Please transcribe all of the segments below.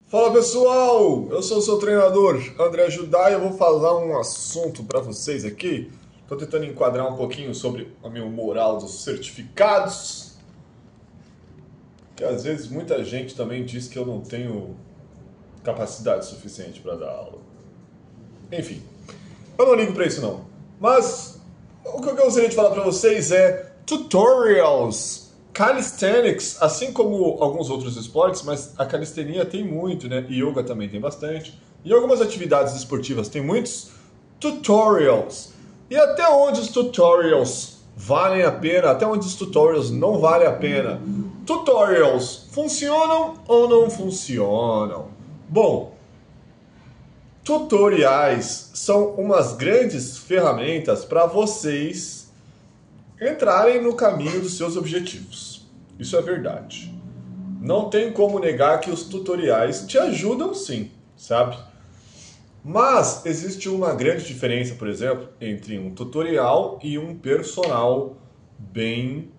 Fala pessoal, eu sou o seu treinador André Judá e eu vou falar um assunto para vocês aqui. Estou tentando enquadrar um pouquinho sobre a minha moral dos certificados, que às vezes muita gente também diz que eu não tenho capacidade suficiente para dar aula. Enfim, eu não ligo para isso não. Mas o que eu gostaria de falar para vocês é tutorials. Calisthenics, assim como alguns outros esportes, mas a calistenia tem muito, né? Yoga também tem bastante. E algumas atividades esportivas tem muitos tutorials. E até onde os tutorials valem a pena, até onde os tutorials não valem a pena. Tutorials funcionam ou não funcionam? Bom, tutoriais são umas grandes ferramentas para vocês entrarem no caminho dos seus objetivos. Isso é verdade. Não tem como negar que os tutoriais te ajudam sim, sabe? Mas existe uma grande diferença, por exemplo, entre um tutorial e um personal bem...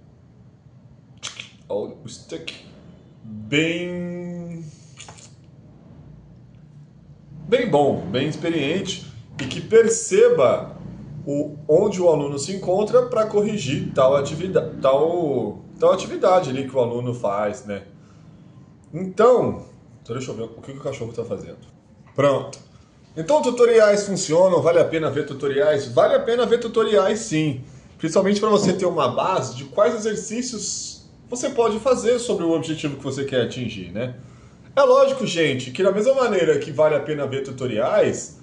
bem bom, bem experiente e que perceba onde o aluno se encontra para corrigir tal atividade ali que o aluno faz, né? Então, deixa eu ver o que o cachorro está fazendo. Pronto. Então, tutoriais funcionam, vale a pena ver tutoriais? Vale a pena ver tutoriais sim, principalmente para você ter uma base de quais exercícios você pode fazer sobre o objetivo que você quer atingir, né? É lógico, gente, que da mesma maneira que vale a pena ver tutoriais,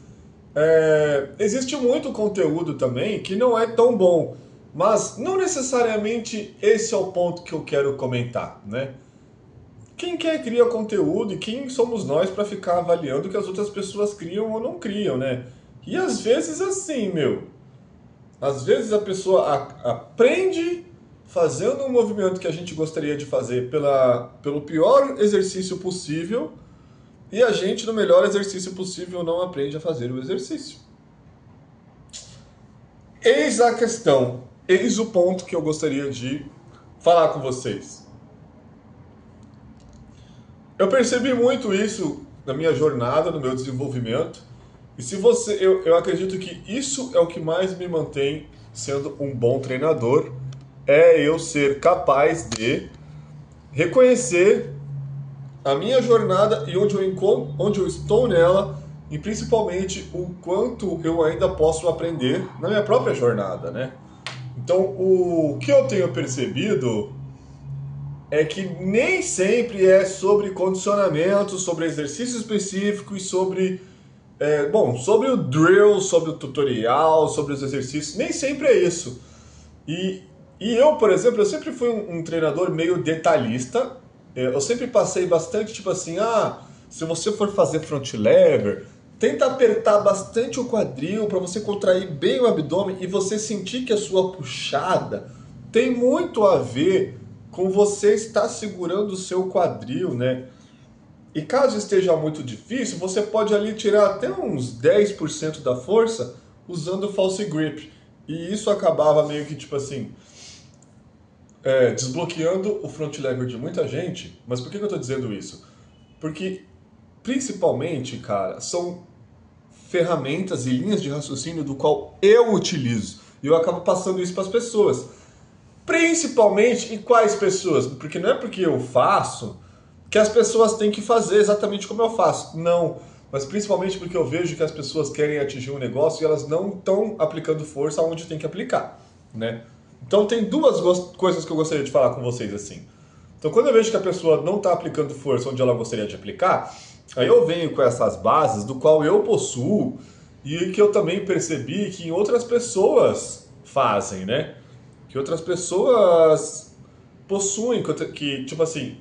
existe muito conteúdo também que não é tão bom, mas não necessariamente esse é o ponto que eu quero comentar, né? Quem quer cria conteúdo e quem somos nós para ficar avaliando o que as outras pessoas criam ou não criam, né? E às vezes assim, às vezes a pessoa aprende fazendo um movimento que a gente gostaria de fazer pelo pior exercício possível, e a gente, no melhor exercício possível, não aprende a fazer o exercício. Eis a questão, eis o ponto que eu gostaria de falar com vocês. Eu percebi muito isso na minha jornada, no meu desenvolvimento, e eu acredito que isso é o que mais me mantém sendo um bom treinador, é eu ser capaz de reconhecer a minha jornada e onde eu estou nela, e principalmente o quanto eu ainda posso aprender na minha própria jornada, né? Então, o que eu tenho percebido é que nem sempre é sobre condicionamento, sobre exercício específico e sobre o drill, sobre o tutorial, sobre os exercícios, nem sempre é isso. E eu, por exemplo, eu sempre fui um treinador meio detalhista. Eu sempre passei bastante, tipo assim, se você for fazer front lever, tenta apertar bastante o quadril para você contrair bem o abdômen e você sentir que a sua puxada tem muito a ver com você estar segurando o seu quadril, né? E caso esteja muito difícil, você pode ali tirar até uns 10% da força usando o false grip. E isso acabava meio que, tipo assim, desbloqueando o front lever de muita gente. Mas por que eu estou dizendo isso? Porque, principalmente, cara, são ferramentas e linhas de raciocínio do qual eu utilizo. E eu acabo passando isso para as pessoas. Principalmente em quais pessoas? Porque não é porque eu faço que as pessoas têm que fazer exatamente como eu faço. Não. Mas principalmente porque eu vejo que as pessoas querem atingir um negócio e elas não estão aplicando força onde tem que aplicar, né? Então tem duas coisas que eu gostaria de falar com vocês assim. Então quando eu vejo que a pessoa não está aplicando força onde ela gostaria de aplicar, aí eu venho com essas bases do qual eu possuo e que eu também percebi que outras pessoas fazem, né? Que outras pessoas possuem, que tipo assim,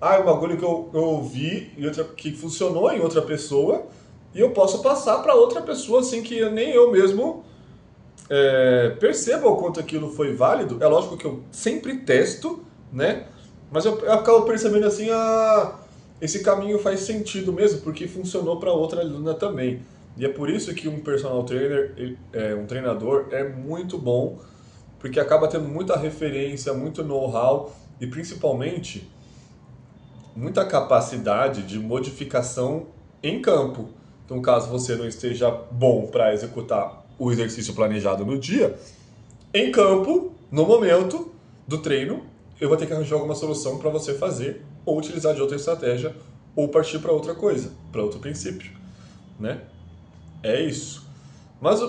um bagulho que eu ouvi que funcionou em outra pessoa e eu posso passar para outra pessoa assim que nem eu mesmo perceba o quanto aquilo foi válido. É lógico que eu sempre testo, né? Mas eu acabo percebendo assim, esse caminho faz sentido mesmo, porque funcionou para outra aluna também. E é por isso que um personal trainer, um treinador, é muito bom, porque acaba tendo muita referência, muito know-how e principalmente muita capacidade de modificação em campo. Então, caso você não esteja bom para executar o exercício planejado no dia, em campo, no momento do treino, eu vou ter que arranjar alguma solução para você fazer, ou utilizar de outra estratégia, ou partir para outra coisa, para outro princípio, né? É isso. Mas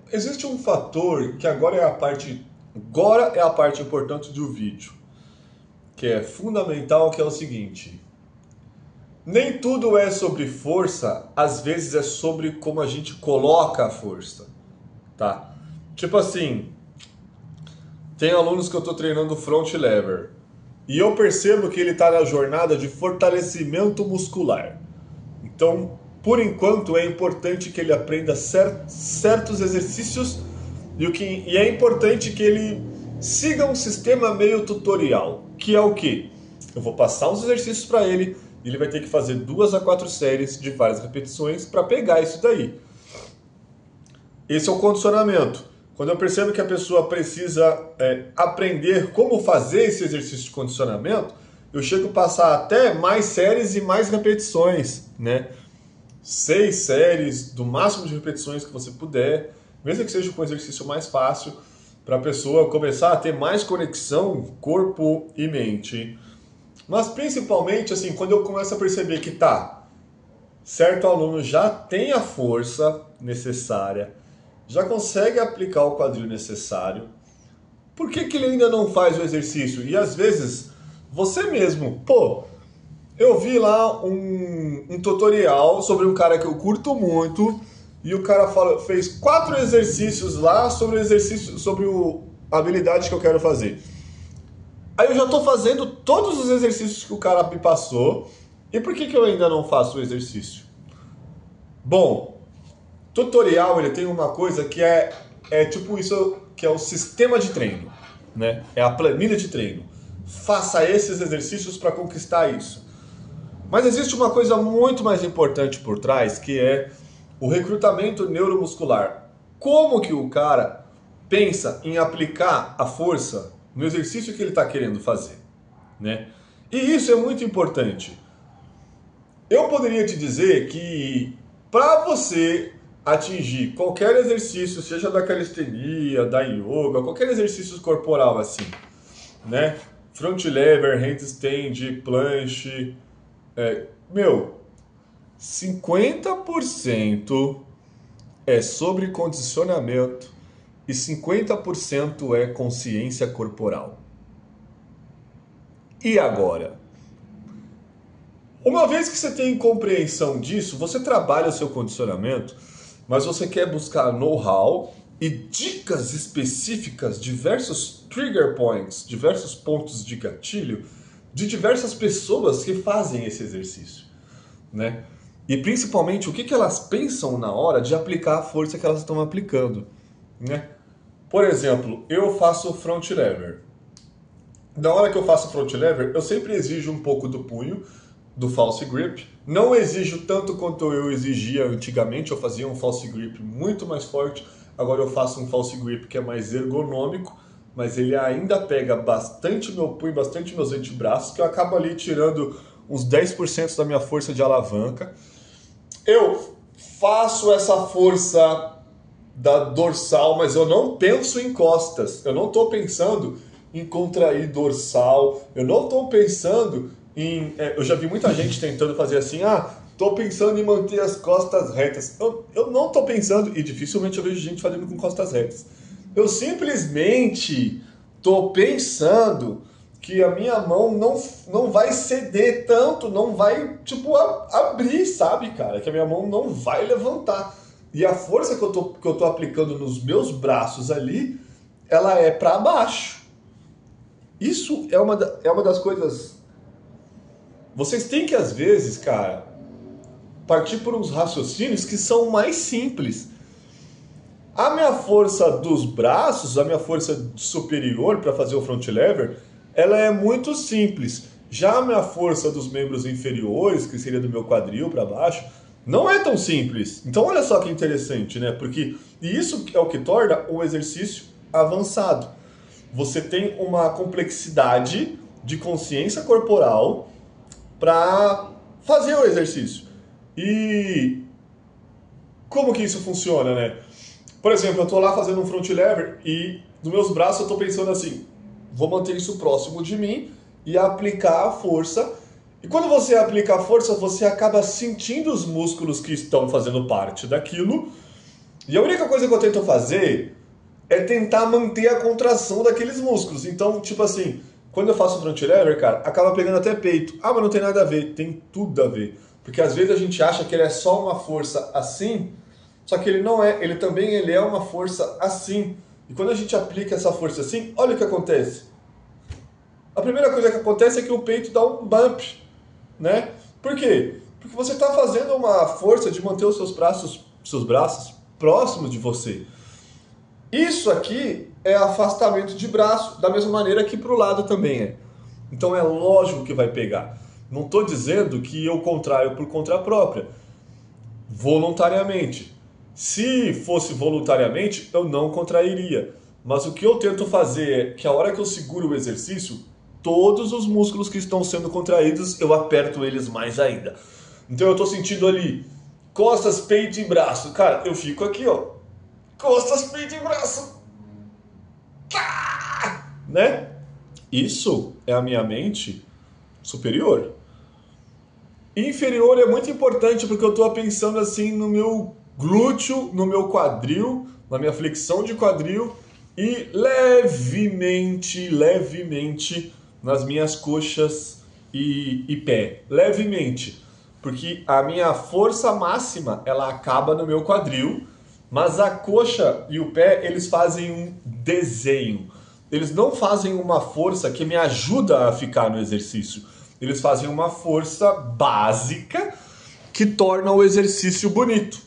existe um fator que agora é a parte importante do vídeo, que é fundamental, que é o seguinte: nem tudo é sobre força, às vezes é sobre como a gente coloca a força, tá? Tipo assim, tem alunos que eu estou treinando front lever e eu percebo que ele está na jornada de fortalecimento muscular. Então, por enquanto, é importante que ele aprenda certos exercícios e é importante que ele siga um sistema meio tutorial, que é o quê? Eu vou passar uns exercícios para ele e ele vai ter que fazer 2 a 4 séries de várias repetições para pegar isso daí. Esse é o condicionamento. Quando eu percebo que a pessoa precisa aprender como fazer esse exercício de condicionamento, eu chego a passar até mais séries e mais repetições, né? 6 séries, do máximo de repetições que você puder, mesmo que seja com um exercício mais fácil, para a pessoa começar a ter mais conexão corpo e mente. Mas principalmente, assim, quando eu começo a perceber que certo aluno já tem a força necessária, já consegue aplicar o quadril necessário, por que ele ainda não faz o exercício? E às vezes, você mesmo, eu vi lá um tutorial sobre um cara que eu curto muito, e o cara fez 4 exercícios lá sobre a habilidade que eu quero fazer. Aí eu já estou fazendo todos os exercícios que o cara me passou, e por que eu ainda não faço o exercício? Bom, tutorial ele tem uma coisa que é tipo isso, que é o sistema de treino, né? É a planilha de treino. Faça esses exercícios para conquistar isso. Mas existe uma coisa muito mais importante por trás, que é o recrutamento neuromuscular. Como que o cara pensa em aplicar a força no exercício que ele está querendo fazer, né? E isso é muito importante. Eu poderia te dizer que para você atingir qualquer exercício, seja da calistenia, da yoga, qualquer exercício corporal assim, né? Front lever, handstand, planche, 50% é sobre condicionamento e 50% é consciência corporal. E agora? Uma vez que você tem compreensão disso, você trabalha o seu condicionamento, mas você quer buscar know-how e dicas específicas, diversos trigger points, diversos pontos de gatilho, de diversas pessoas que fazem esse exercício, né? E principalmente o que elas pensam na hora de aplicar a força que elas estão aplicando, né? Por exemplo, eu faço front lever. Na hora que eu faço front lever, eu sempre exijo um pouco do punho, do false grip. Não exijo tanto quanto eu exigia antigamente, eu fazia um false grip muito mais forte. Agora eu faço um false grip que é mais ergonômico, mas ele ainda pega bastante meu punho, bastante meus antebraços, que eu acabo ali tirando uns 10% da minha força de alavanca. Eu faço essa força da dorsal, mas eu não penso em costas. Eu não estou pensando em contrair dorsal. Eu não estou pensando em... eu já vi muita gente tentando fazer assim, estou pensando em manter as costas retas. Eu não estou pensando, e dificilmente eu vejo gente fazendo com costas retas. Eu simplesmente estou pensando que a minha mão não vai ceder tanto, não vai, abrir, sabe, cara? Que a minha mão não vai levantar. E a força que eu tô aplicando nos meus braços ali, ela é para baixo. Isso é uma das coisas... Vocês têm que, às vezes, cara, partir por uns raciocínios que são mais simples. A minha força dos braços, a minha força superior para fazer o front lever, ela é muito simples. Já a minha força dos membros inferiores, que seria do meu quadril para baixo, não é tão simples. Então olha só que interessante, né? E isso é o que torna o exercício avançado. Você tem uma complexidade de consciência corporal para fazer o exercício. E como que isso funciona, né? Por exemplo, eu tô lá fazendo um front lever e nos meus braços eu tô pensando assim, vou manter isso próximo de mim e aplicar a força. E quando você aplica a força, você acaba sentindo os músculos que estão fazendo parte daquilo. E a única coisa que eu tento fazer é tentar manter a contração daqueles músculos. Então, tipo assim, quando eu faço front lever, cara, acaba pegando até peito. Ah, mas não tem nada a ver. Tem tudo a ver. Porque às vezes a gente acha que ele é só uma força assim, só que ele não é. Ele é uma força assim. E quando a gente aplica essa força assim, olha o que acontece. A primeira coisa que acontece é que o peito dá um bump, né? Por quê? Porque você está fazendo uma força de manter os seus braços próximos de você. Isso aqui é afastamento de braço, da mesma maneira que para o lado também é. Então é lógico que vai pegar. Não estou dizendo que eu contraio por conta própria, voluntariamente. Se fosse voluntariamente, eu não contrairia. Mas o que eu tento fazer é que a hora que eu seguro o exercício, todos os músculos que estão sendo contraídos, eu aperto eles mais ainda. Então eu estou sentindo ali costas, peito e braço. Cara, eu fico aqui, ó. Costas, peito e braço. Né? Isso é a minha mente superior. Inferior é muito importante porque eu estou pensando assim no meu glúteo, no meu quadril, na minha flexão de quadril e levemente nas minhas coxas e pé. Levemente. Porque a minha força máxima, ela acaba no meu quadril, mas a coxa e o pé, eles fazem um desenho. Eles não fazem uma força que me ajuda a ficar no exercício. Eles fazem uma força básica que torna o exercício bonito.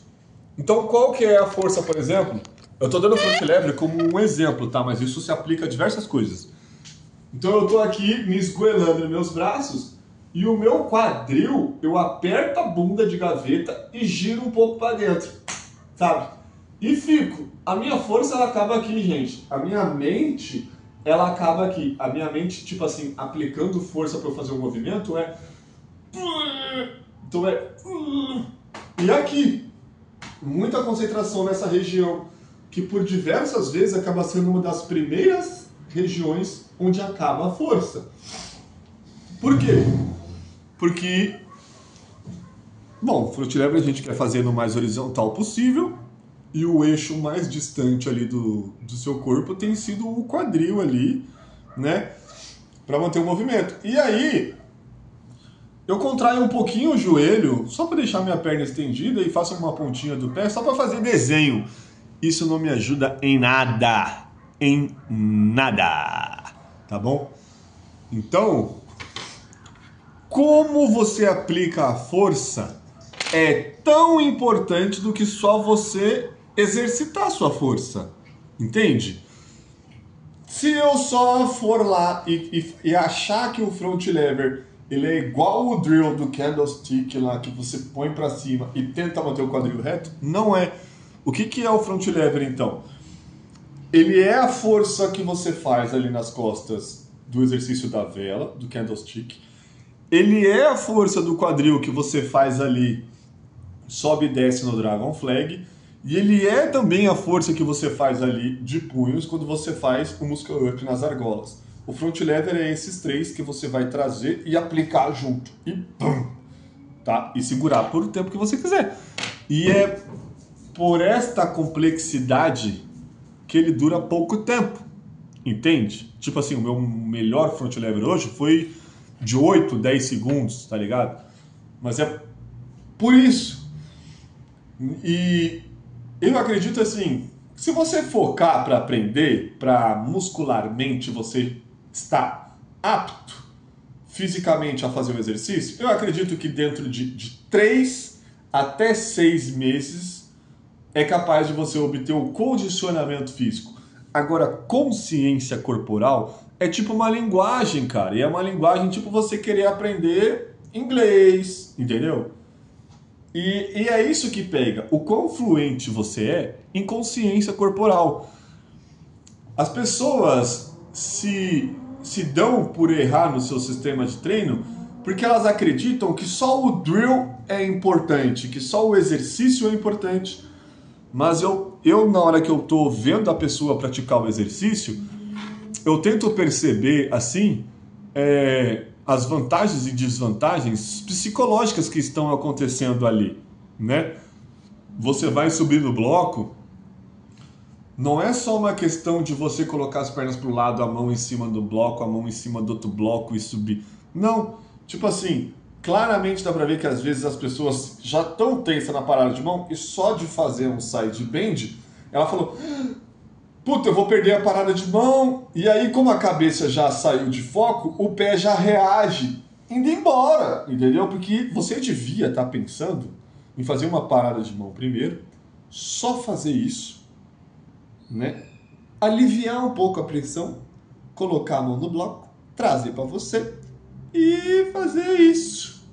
Então, qual que é a força, por exemplo? Eu estou dando front lever como um exemplo, tá? Mas isso se aplica a diversas coisas. Então, eu estou aqui me esgoelando nos meus braços e o meu quadril, eu aperto a bunda de gaveta e giro um pouco para dentro, sabe? E fico. A minha força, ela acaba aqui, gente. A minha mente, ela acaba aqui. A minha mente, tipo assim, aplicando força para eu fazer um movimento é... Então é... E aqui. Muita concentração nessa região, que por diversas vezes acaba sendo uma das primeiras regiões onde acaba a força. Por quê? Porque, bom, front lever a gente quer fazer no mais horizontal possível, e o eixo mais distante ali do seu corpo tem sido o quadril ali, né, para manter o movimento. E aí, eu contraio um pouquinho o joelho, só para deixar minha perna estendida e faço uma pontinha do pé, só para fazer desenho. Isso não me ajuda em nada, tá bom? Então, como você aplica a força é tão importante do que só você exercitar a sua força, entende? Se eu só for lá e achar que o front lever ele é igual o drill do candlestick lá, que você põe para cima e tenta manter o quadril reto, não é. O que é o front lever então? Ele é a força que você faz ali nas costas do exercício da vela, do candlestick. Ele é a força do quadril que você faz ali, sobe e desce no Dragon Flag. E ele é também a força que você faz ali de punhos quando você faz o muscle up nas argolas. O front lever é esses três que você vai trazer e aplicar junto. E pum! Tá? E segurar por o tempo que você quiser. E é por esta complexidade que ele dura pouco tempo. Entende? Tipo assim, o meu melhor front lever hoje foi de 8, 10 segundos, tá ligado? Mas é por isso. E eu acredito assim, se você focar para aprender, para muscularmente você estar apto fisicamente a fazer o exercício, eu acredito que dentro de 3 até 6 meses é capaz de você obter o condicionamento físico. Agora, consciência corporal é tipo uma linguagem, cara. E é uma linguagem tipo você querer aprender inglês, entendeu? E é isso que pega. O quão fluente você é em consciência corporal. As pessoas se dão por errar no seu sistema de treino Porque elas acreditam que só o drill é importante, que só o exercício é importante. Mas eu na hora que eu tô vendo a pessoa praticar o exercício, eu tento perceber, assim, as vantagens e desvantagens psicológicas que estão acontecendo ali, né? Você vai subir no bloco, não é só uma questão de você colocar as pernas pro lado, a mão em cima do bloco, a mão em cima do outro bloco e subir. Não, tipo assim, claramente dá pra ver que às vezes as pessoas já estão tensas na parada de mão e só de fazer um side bend, ela falou, puta, eu vou perder a parada de mão. E aí, como a cabeça já saiu de foco, o pé já reage indo embora, entendeu? Porque você devia estar pensando em fazer uma parada de mão primeiro, só fazer isso, né? Aliviar um pouco a pressão, colocar a mão no bloco, trazer para você e fazer isso,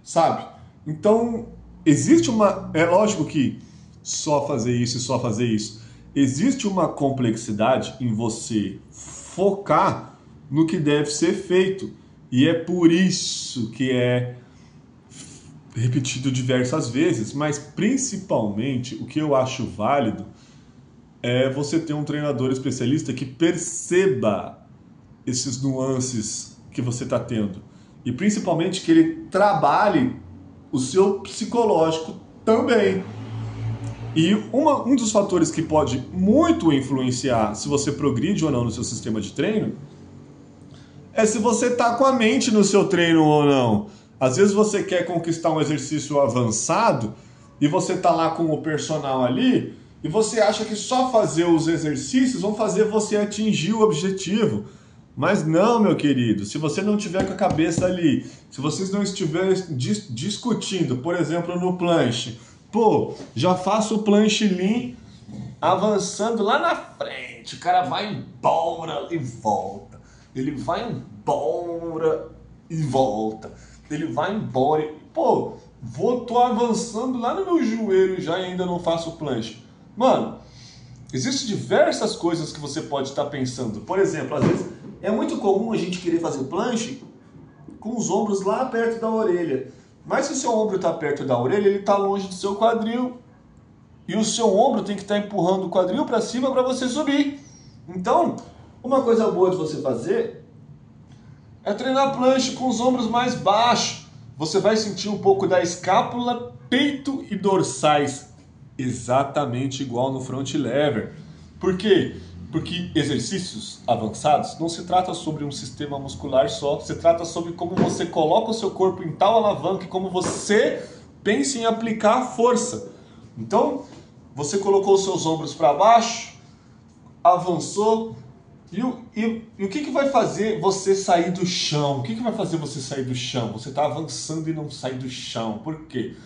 sabe? Então, existe uma... É lógico que só fazer isso e só fazer isso. Existe uma complexidade em você focar no que deve ser feito. E é por isso que é repetido diversas vezes, mas principalmente o que eu acho válido é você ter um treinador especialista que perceba esses nuances que você está tendo. E principalmente que ele trabalhe o seu psicológico também. E um dos fatores que pode muito influenciar se você progride ou não no seu sistema de treino é se você está com a mente no seu treino ou não. Às vezes você quer conquistar um exercício avançado e você está lá com o personal ali e você acha que só fazer os exercícios vão fazer você atingir o objetivo. Mas não, meu querido, se você não tiver com a cabeça ali, se vocês não estiverem discutindo, por exemplo, no planche, pô, já faço o planche lean avançando lá na frente, o cara vai embora e volta, ele vai embora e volta, ele vai embora e, pô, tô avançando lá no meu joelho já e ainda não faço o planche. Mano, existem diversas coisas que você pode estar pensando. Por exemplo, às vezes é muito comum a gente querer fazer planche com os ombros lá perto da orelha. Mas se o seu ombro está perto da orelha, ele está longe do seu quadril. E o seu ombro tem que estar empurrando o quadril para cima para você subir. Então, uma coisa boa de você fazer é treinar planche com os ombros mais baixos. Você vai sentir um pouco da escápula, peito e dorsais. Exatamente igual no front lever. Por quê? Porque exercícios avançados não se trata sobre um sistema muscular só, se trata sobre como você coloca o seu corpo em tal alavanca e como você pensa em aplicar a força. Então, você colocou os seus ombros para baixo, avançou, e o que vai fazer você sair do chão? O que vai fazer você sair do chão? Você está avançando e não sai do chão. Por quê?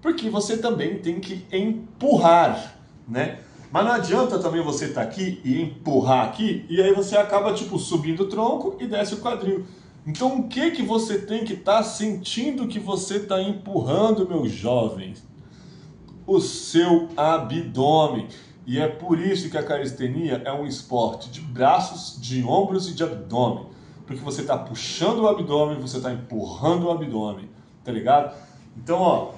Porque você também tem que empurrar, né? Mas não adianta também você estar aqui e empurrar aqui, e aí você acaba, tipo, subindo o tronco e desce o quadril. Então, o que você tem que estar sentindo que você está empurrando, meus jovens? O seu abdômen. E é por isso que a calistenia é um esporte de braços, de ombros e de abdômen. Porque você está puxando o abdômen, você está empurrando o abdômen, tá ligado? Então, ó,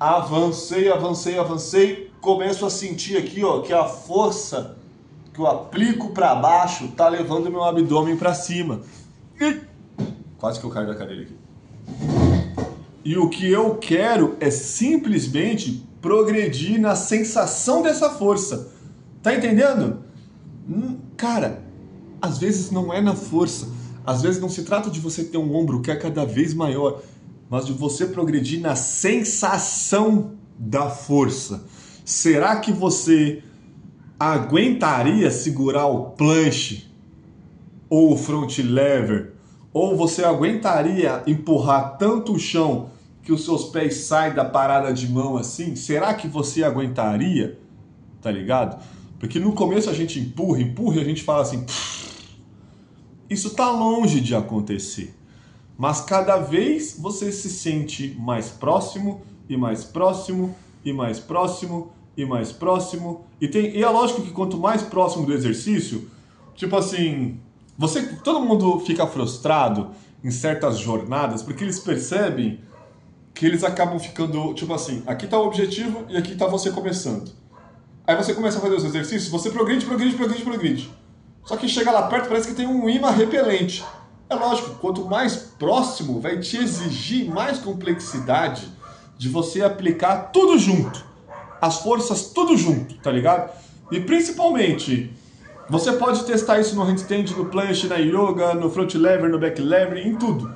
avancei, começo a sentir aqui, ó, que a força que eu aplico para baixo tá levando meu abdômen para cima. E quase que eu caio da cadeira aqui. E o que eu quero é simplesmente progredir na sensação dessa força. Tá entendendo? Cara, às vezes não é na força. Às vezes não se trata de você ter um ombro que é cada vez maior, mas de você progredir na sensação da força. Será que você aguentaria segurar o planche ou o front lever? Ou você aguentaria empurrar tanto o chão que os seus pés saem da parada de mão assim? Será que você aguentaria? Tá ligado? Porque no começo a gente empurra e a gente fala assim, isso tá longe de acontecer. Mas cada vez você se sente mais próximo e mais próximo e mais próximo e mais próximo. E é lógico que quanto mais próximo do exercício, tipo assim, todo mundo fica frustrado em certas jornadas, porque eles percebem que eles acabam ficando, tipo assim, aqui tá o objetivo e aqui tá você começando. Aí você começa a fazer os exercícios, você progride. Só que chega lá perto, parece que tem um imã repelente. É lógico, quanto mais próximo, vai te exigir mais complexidade de você aplicar tudo junto. As forças tudo junto, tá ligado? E principalmente, você pode testar isso no handstand, no planche, na yoga, no front lever, no back lever, em tudo.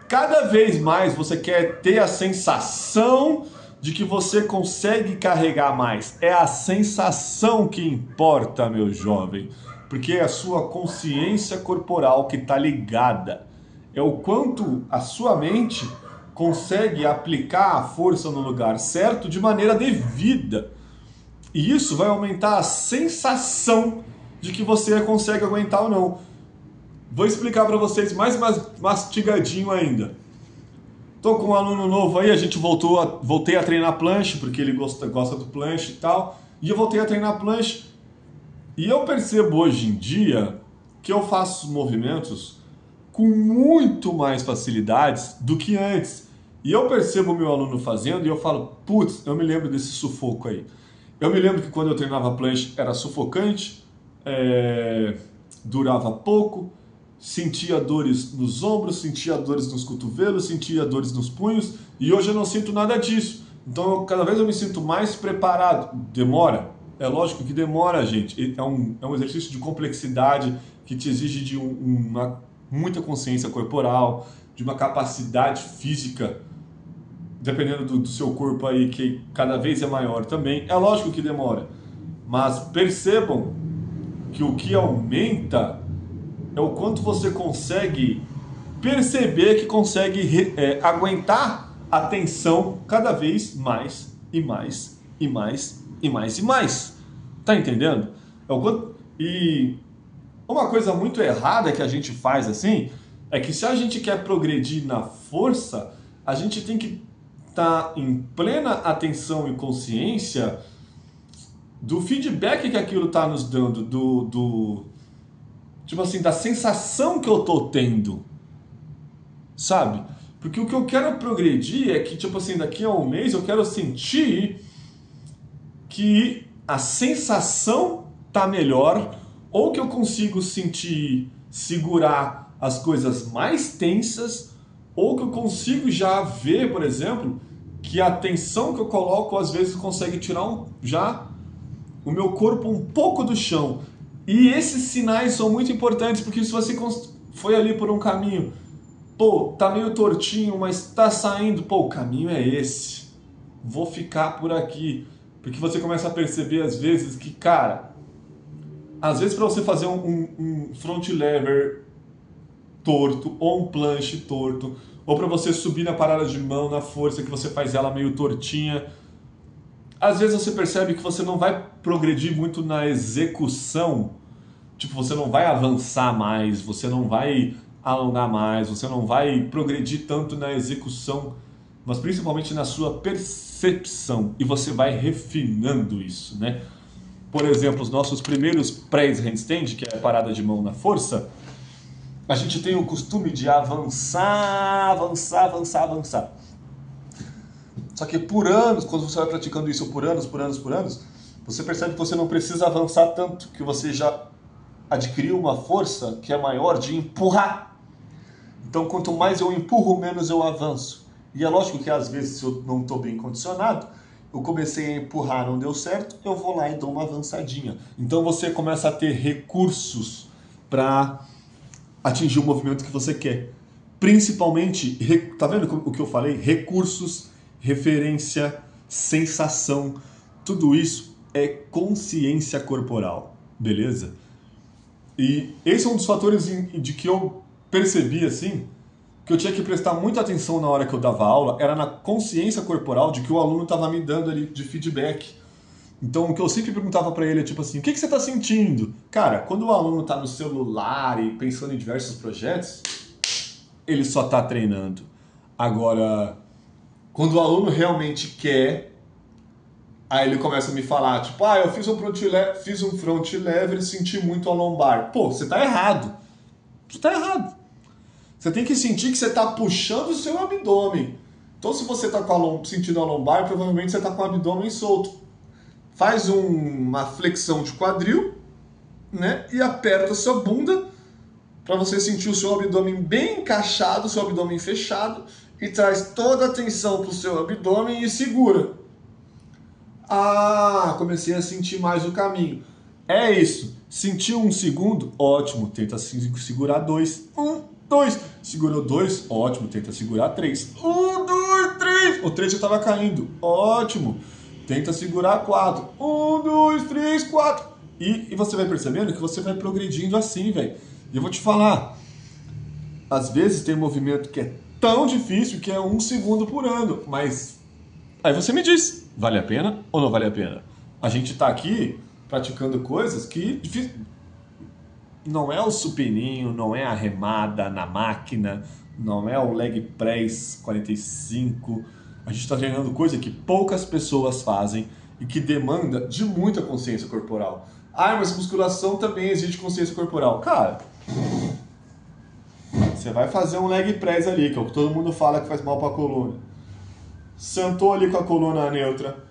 Cada vez mais você quer ter a sensação de que você consegue carregar mais. É a sensação que importa, meu jovem. Porque é a sua consciência corporal que está ligada. É o quanto a sua mente consegue aplicar a força no lugar certo de maneira devida. E isso vai aumentar a sensação de que você consegue aguentar ou não. Vou explicar para vocês mais mastigadinho ainda. Tô com um aluno novo aí, a gente voltei a treinar planche, porque ele gosta do planche e tal. E eu voltei a treinar planche. E eu percebo hoje em dia que eu faço movimentos com muito mais facilidades do que antes. E eu percebo o meu aluno fazendo e eu falo, putz, eu me lembro desse sufoco aí. Eu me lembro que quando eu treinava planche era sufocante, durava pouco, sentia dores nos ombros, sentia dores nos cotovelos, sentia dores nos punhos, e hoje eu não sinto nada disso. Então, cada vez eu me sinto mais preparado. Demora? É lógico que demora, gente. É um exercício de complexidade que te exige de muita consciência corporal, de uma capacidade física, dependendo do seu corpo aí, que cada vez é maior também. É lógico que demora. Mas percebam que o que aumenta é o quanto você consegue perceber que consegue aguentar a tensão cada vez mais e mais e mais e mais e mais. Tá entendendo? É o quanto... E uma coisa muito errada que a gente faz assim é que se a gente quer progredir na força, a gente tem que estar em plena atenção e consciência do feedback que aquilo está nos dando, tipo assim, da sensação que eu tô tendo, sabe? Porque o que eu quero progredir é que, tipo assim, daqui a um mês eu quero sentir que a sensação tá melhor, ou que eu consigo segurar as coisas mais tensas, ou que eu consigo já ver, por exemplo, que a tensão que eu coloco às vezes consegue tirar já o meu corpo um pouco do chão. E esses sinais são muito importantes, porque se você foi ali por um caminho, pô, tá meio tortinho, mas tá saindo, pô, o caminho é esse, vou ficar por aqui. Porque você começa a perceber às vezes que, cara, às vezes para você fazer um front lever torto, ou um planche torto, ou para você subir na parada de mão, na força, que você faz ela meio tortinha, às vezes você percebe que você não vai progredir muito na execução. Tipo, você não vai avançar mais, você não vai alongar mais, você não vai progredir tanto na execução, mas principalmente na sua percepção. E você vai refinando isso, né? Por exemplo, os nossos primeiros press handstand, que é a parada de mão na força, a gente tem o costume de avançar. Só que por anos, quando você vai praticando isso por anos, você percebe que você não precisa avançar tanto, que você já adquiriu uma força que é maior de empurrar. Então, quanto mais eu empurro, menos eu avanço. E é lógico que às vezes, se eu não estou bem condicionado, eu comecei a empurrar, não deu certo, eu vou lá e dou uma avançadinha. Então você começa a ter recursos para atingir o movimento que você quer. Principalmente, tá vendo o que eu falei? Recursos, referência, sensação, tudo isso é consciência corporal, beleza? E esse é um dos fatores de que eu percebi assim, que eu tinha que prestar muita atenção na hora que eu dava aula, era na consciência corporal de que o aluno estava me dando ali de feedback. Então o que eu sempre perguntava para ele é tipo assim, o que você está sentindo? Cara, quando o aluno está no celular e pensando em diversos projetos, ele só está treinando. Agora, quando o aluno realmente quer, aí ele começa a me falar, tipo, eu fiz um front lever e senti muito a lombar. Pô, você tá errado. Você tá errado. Você tem que sentir que você está puxando o seu abdômen. Então, se você está sentindo a lombar, provavelmente você está com o abdômen solto. Faz uma flexão de quadril, né? E aperta a sua bunda para você sentir o seu abdômen bem encaixado, o seu abdômen fechado, e traz toda a atenção para o seu abdômen e segura. Ah, comecei a sentir mais o caminho. É isso. Sentiu 1 segundo? Ótimo. Tenta segurar 2. 1, 2. Segurou 2? Ótimo. Tenta segurar 3. 1, 2, 3. O 3 já estava caindo. Ótimo. Tenta segurar 4. 1, 2, 3, 4. E você vai percebendo que você vai progredindo assim, velho. E eu vou te falar. Às vezes tem movimento que é tão difícil que é 1 segundo por ano. Mas aí você me diz, vale a pena ou não vale a pena? A gente tá aqui praticando coisas que não é o supininho, não é a remada na máquina, não é o leg press 45. A gente está treinando coisa que poucas pessoas fazem e que demanda de muita consciência corporal. Ah, mas musculação também exige consciência corporal. Cara, você vai fazer um leg press ali, que é o que todo mundo fala que faz mal para a coluna. Sentou ali com a coluna neutra,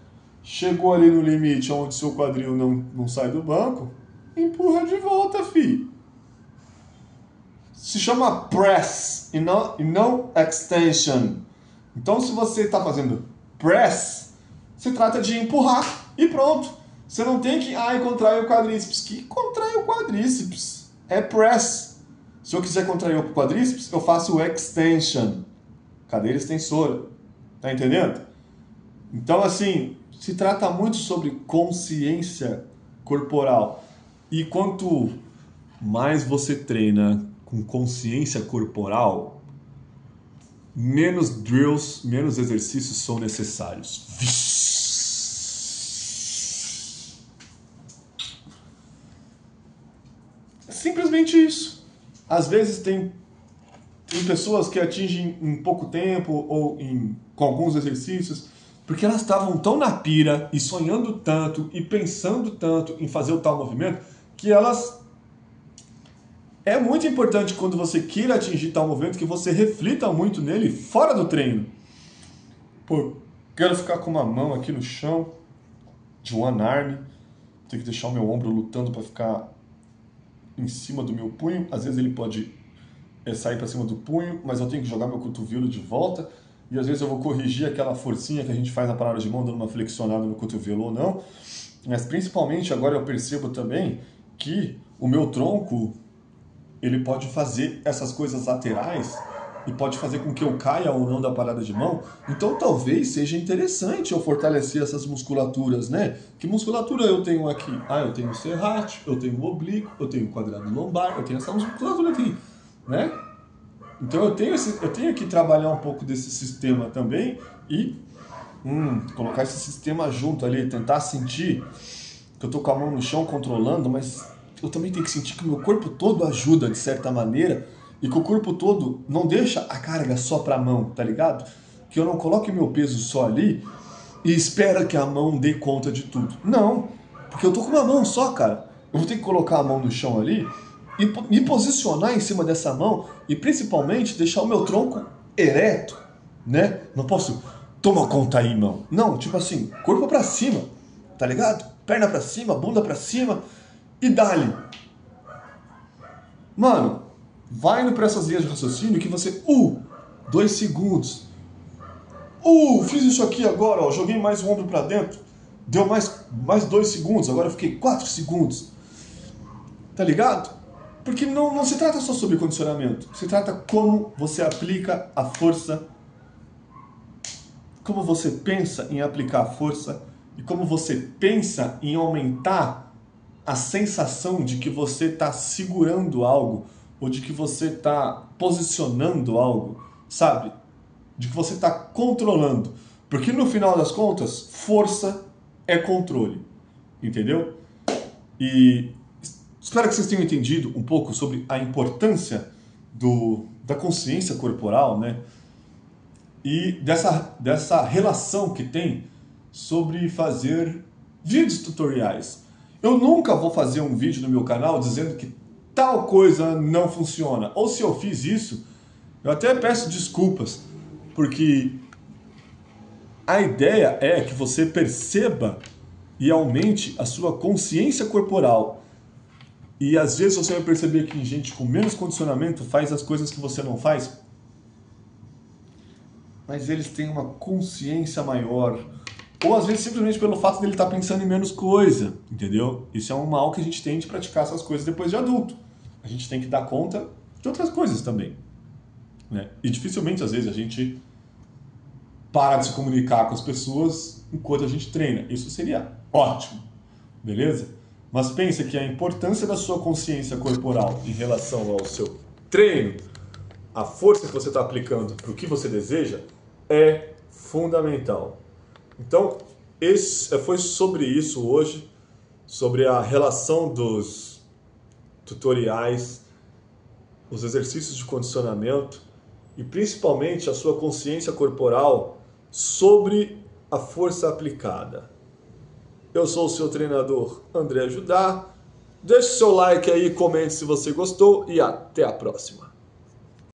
chegou ali no limite onde seu quadril não sai do banco, empurra de volta, fi. Se chama press e não extension. Então, se você está fazendo press, se trata de empurrar e pronto. Você não tem que, contrair o quadríceps. Que contrai o quadríceps? É press. Se eu quiser contrair o quadríceps, eu faço o extension. Cadeira extensora. Tá entendendo? Então, assim, se trata muito sobre consciência corporal. E quanto mais você treina com consciência corporal, menos drills, menos exercícios são necessários. Simplesmente isso. Às vezes tem pessoas que atingem em pouco tempo ou com alguns exercícios, porque elas estavam tão na pira e sonhando tanto e pensando tanto em fazer o tal movimento, que elas... É muito importante quando você queira atingir tal movimento que você reflita muito nele fora do treino. Pô, quero ficar com uma mão aqui no chão, de one arm, tenho que deixar o meu ombro lutando para ficar em cima do meu punho. Às vezes ele pode sair para cima do punho, mas eu tenho que jogar meu cotovelo de volta. E às vezes eu vou corrigir aquela forcinha que a gente faz na parada de mão, dando uma flexionada no cotovelo ou não. Mas principalmente agora eu percebo também que o meu tronco, ele pode fazer essas coisas laterais e pode fazer com que eu caia ou não da parada de mão. Então talvez seja interessante eu fortalecer essas musculaturas, né? Que musculatura eu tenho aqui? Eu tenho o serrátil, eu tenho o oblíquo, eu tenho o quadrado lombar, eu tenho essa musculatura aqui, né? Então eu tenho que trabalhar um pouco desse sistema também e colocar esse sistema junto ali, tentar sentir que eu tô com a mão no chão controlando, mas eu também tenho que sentir que o meu corpo todo ajuda de certa maneira e que o corpo todo não deixa a carga só pra mão, tá ligado? Que eu não coloque meu peso só ali e espera que a mão dê conta de tudo. Não, porque eu tô com uma mão só, cara. Eu vou ter que colocar a mão no chão ali e me posicionar em cima dessa mão e principalmente deixar o meu tronco ereto, né? Não posso, toma conta aí, mão. Não, tipo assim, corpo pra cima, tá ligado? Perna pra cima, bunda pra cima e dá-lhe. Mano, vai indo pra essas linhas de raciocínio que você, 2 segundos. Fiz isso aqui agora, ó, joguei mais o ombro pra dentro, deu mais 2 segundos, agora eu fiquei 4 segundos. Tá ligado? Porque não se trata só sobre condicionamento, se trata como você aplica a força, como você pensa em aplicar a força e como você pensa em aumentar a sensação de que você está segurando algo ou de que você está posicionando algo, sabe? De que você está controlando. Porque no final das contas, força é controle, entendeu? E espero que vocês tenham entendido um pouco sobre a importância da consciência corporal, né? E dessa relação que tem sobre fazer vídeos tutoriais. Eu nunca vou fazer um vídeo no meu canal dizendo que tal coisa não funciona. Ou se eu fiz isso, Eu até peço desculpas, porque a ideia é que você perceba e aumente a sua consciência corporal. E às vezes você vai perceber que gente com menos condicionamento faz as coisas que você não faz, mas eles têm uma consciência maior. Ou às vezes simplesmente pelo fato dele estar pensando em menos coisa, entendeu? Isso é um mal que a gente tem de praticar essas coisas depois de adulto. A gente tem que dar conta de outras coisas também, né? E dificilmente às vezes a gente para de se comunicar com as pessoas enquanto a gente treina. Isso seria ótimo, beleza? Mas pensa que a importância da sua consciência corporal em relação ao seu treino, a força que você está aplicando para o que você deseja, é fundamental. Então, foi sobre isso hoje, sobre a relação dos tutoriais, os exercícios de condicionamento e principalmente a sua consciência corporal sobre a força aplicada. Eu sou o seu treinador André Judá. Deixe seu like aí, comente se você gostou e até a próxima.